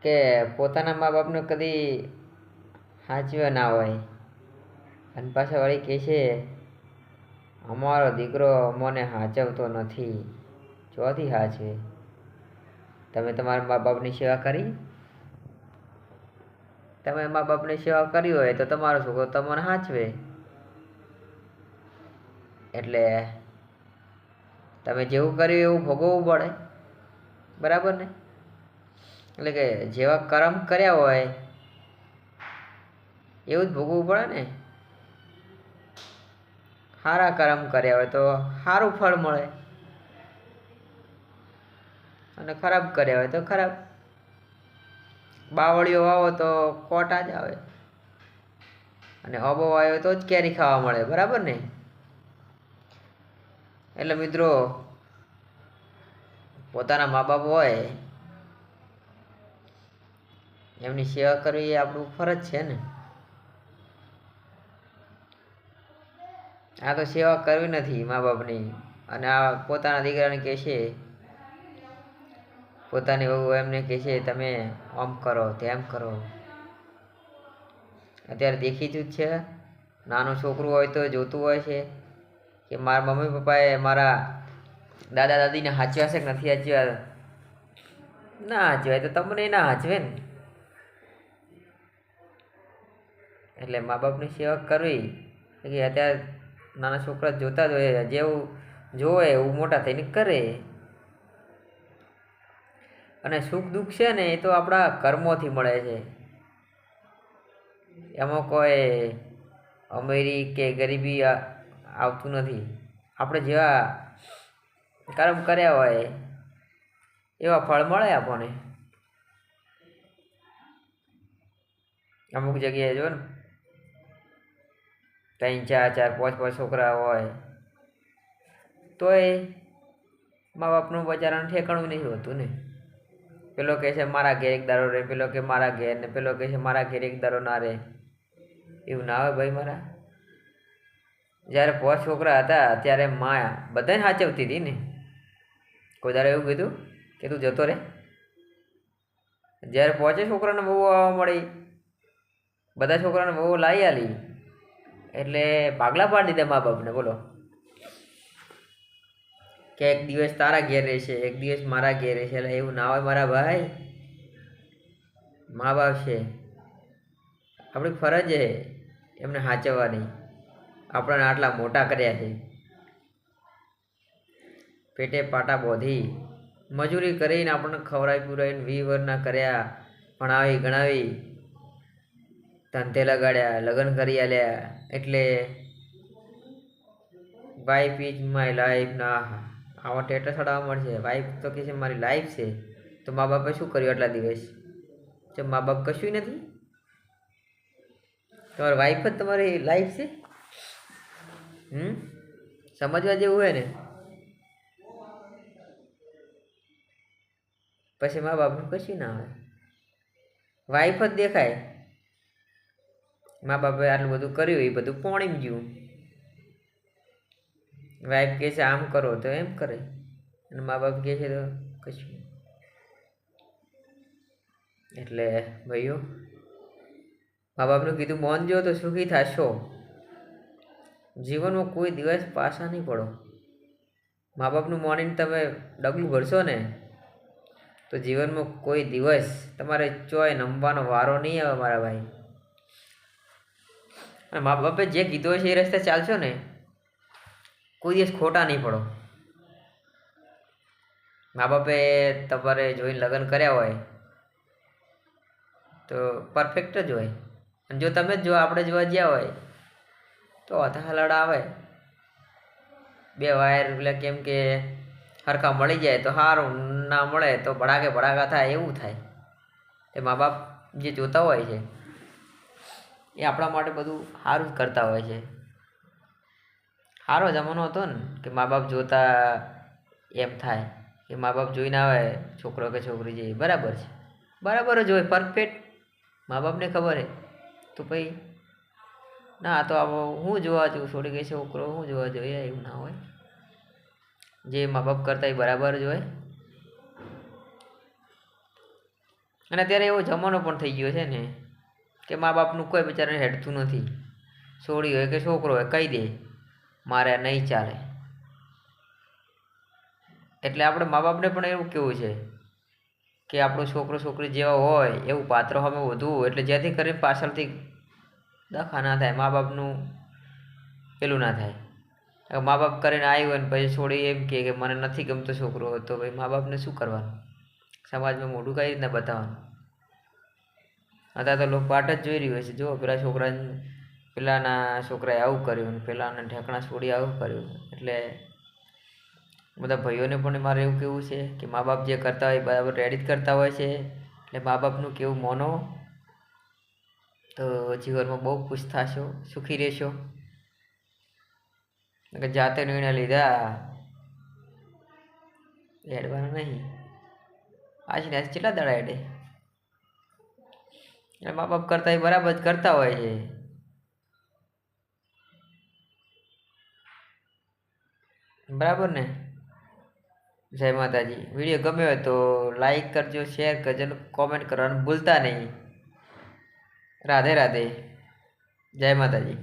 કે પોતાના મા બાપને કદી સાચવ્યા ના હોય અને પાછા વળી કહે છે અમારો દીકરો અમોને સાચવતો નથી. ચોથી સાચવે? તમે તમારા મા બાપની સેવા કરી? તમે મા બાપની સેવા કરી હોય તો તમારો છોકરો તમને સાચવે. એટલે તમે જેવું કર્યું એવું ભોગવવું પડે, બરાબર ને? એટલે કે જેવા કર્મ કર્યા હોય એવું જ ભોગવવું પડે ને. સારા કર્મ કર્યા હોય તો સારું ફળ મળે અને ખરાબ કર્યા હોય તો ખરાબ. બાવળીઓ વાવો તો કોટા જ આવે અને અબો આવ્યો તો જ કેરી ખાવા મળે, બરાબર ને? એટલે મિત્રો પોતાના મા બાપ હોય એમની સેવા કરવી એ આપણું ફરજ છે ને. આ તો સેવા કરવી નથી મા બાપની અને આ પોતાના દીકરાને કહે છે, પોતાની વહુ એમને કહે છે તમે આમ કરો તેમ કરો. અત્યારે દેખીતું જ છે, નાનું છોકરું હોય તો જોતું હોય છે કે મારા મમ્મી પપ્પાએ મારા દાદા દાદીને સાચવ્યા છે કે નથી સાચવ્યા. ના સાચવાય તો તમને ના સાચવે ને. એટલે મા બાપની સેવા કરવી કે અત્યારે નાના છોકરા જોતા જ હોય, જેવું જોવે એવું મોટા થઈને કરે. અને સુખ દુઃખ છે ને એ તો આપણા કર્મોથી મળે છે. એમાં કોઈ અમીરી કે ગરીબી આવતું નથી. આપણે જેવા કર્મ કર્યા હોય એવા ફળ મળે આપણને. અમુક જગ્યાએ જો ને 3 4 4 5 5 છોકરા હોય તોય મા બાપનું બચારાનું ઠેકાણું નહીં હોતું ને. પેલો કહે છે મારા ઘેર એક દારો રહે, પેલો કે મારા ઘેર, ને પેલો કહે છે મારા ઘેર એક દારો ના રહે. એવું ના હોય ભાઈ મારા. જ્યારે 5 છોકરા હતા ત્યારે મા બધાને સાચવતી હતી ને. કોઈ દાડો એવું કીધું કે તું જતો રહે? જ્યારે 5 છોકરાને બહુ આવવા મળી, બધા છોકરાને બહુ લાવી આલી એટલે ભાગલા પાડી દીધા મા બાપને. બોલો કે એક દિવસ તારા ઘેર રહેશે, એક દિવસ મારા ઘેર રહેશે. એટલે એવું ના હોય મારા ભાઈ. મા બાપ છે, આપણી ફરજ છે એમને સાચવવાની. આપણને આટલા મોટા કર્યા છે, પેટે પાટા બોધી મજૂરી કરીને આપણને ખવડાવી પુરાવીને 20 વર્ષના કર્યા, ભણાવી ગણાવી, ધંધે લગાડ્યા, લગ્ન કરી આલ્યા. એટલે વાઇફ ઇઝ માય લાઈફ. ના આવા ટેટા ચડાવવા મળશે. વાઈફ તો કે છે મારી લાઈફ છે. તો મા બાપે શું કર્યું આટલા દિવસ? તો મા બાપ કશું નથી? તમારી વાઈફ જ તમારી લાઈફ છે. સમજવા જેવું હોય ને. પછી મા બાપનું કશું ના હોય, વાઈફ જ દેખાય. મા બાપે આટલું બધું કર્યું એ બધું પોણીમ ગયું. વાઈફ કહે છે આમ કરો તો એમ કરે, અને મા બાપ કહે છે તો કશું. એટલે ભાઈઓ મા બાપનું કીધું માનજો તો સુખી થશો. જીવનમાં કોઈ દિવસ પાછા નહીં પડો. મા બાપનું માનીને તમે ડગલું ભરશો ને તો જીવનમાં કોઈ દિવસ તમારે ચોય નમવાનો વારો નહીં આવે મારા ભાઈ. અને મા બાપે જે કીધું હોય છે એ રસ્તે ચાલશો ને કોઈ દિવસ ખોટા નહીં પડો. મા બાપે તમારે જોઈને લગ્ન કર્યા હોય તો પરફેક્ટ જ હોય, અને જો તમે જ જો આપણે જોવા ગયા હોય તો હથાહલડ આવે. 2 વાયર એટલે કેમ કે હરખા મળી જાય તો સારું, ના મળે તો ભડાકે ભડાકા થાય, એવું થાય. એ મા બાપ જે જોતા હોય છે એ આપણા માટે બધું સારું જ કરતા હોય છે. સારો જમાનો હતો ને કે મા બાપ જોતા એમ થાય કે મા બાપ જોઈને આવે છોકરો કે છોકરી જે બરાબર છે, બરાબર જ હોય, પરફેક્ટ. મા બાપને ખબર હે તો ભાઈ ના તો હું જોવા જઉં છોડી ગઈ છોકરો, હું જોવા જોઈએ, એવું ના હોય. જે મા બાપ કરતા એ બરાબર જ હોય. અને અત્યારે એવો જમાનો પણ થઈ ગયો છે ને કે મા બાપનું કોઈ બિચારાને હેડતું નથી. છોડી હોય કે છોકરો હોય કહી દે મારે નહીં ચાલે. એટલે આપણે મા બાપને પણ એવું કેવું છે કે આપણો છોકરો છોકરી જેવા હોય એવું પાત્ર સામે વધવું, એટલે જેથી કરીને પાછળથી દખા ના થાય, મા બાપનું પેલું ના થાય. મા બાપ કરીને આવ્યું હોય ને પછી છોડી એમ કે મને નથી ગમતો છોકરો, તો ભાઈ મા બાપને શું કરવાનું? સમાજમાં મોઢું કઈ રીતના બતાવવાનું? અત્યારે તો લોકો પાઠ જ જોઈ રહ્યું છે. જો પેલા છોકરાને પેલાના છોકરાએ આવું કર્યું ને પેલાના ઢેકણા છોડી આવું કર્યું. એટલે બધા ભાઈઓને પણ મારે એવું કેવું છે કે મા બાપ જે કરતા હોય બરાબર રેડી જ કરતા હોય છે. એટલે મા બાપનું કેવું માનો તો જીવનમાં બહુ ખુશ થશો, સુખી રહેશો. જાતે નિર્ણય લીધા હેડવાના નહીં. આજ ને આજ કેટલા દાડા હેડે? એટલે મા બાપ કરતા એ બરાબર જ કરતા હોય છે. બરાબર ને? જય માતાજી. વિડીયો ગમ્યો હોય તો લાઈક કરજો, શેર કરજો, કોમેન્ટ કરવાનું ભૂલતા નહીં. રાધે રાધે. જય માતાજી.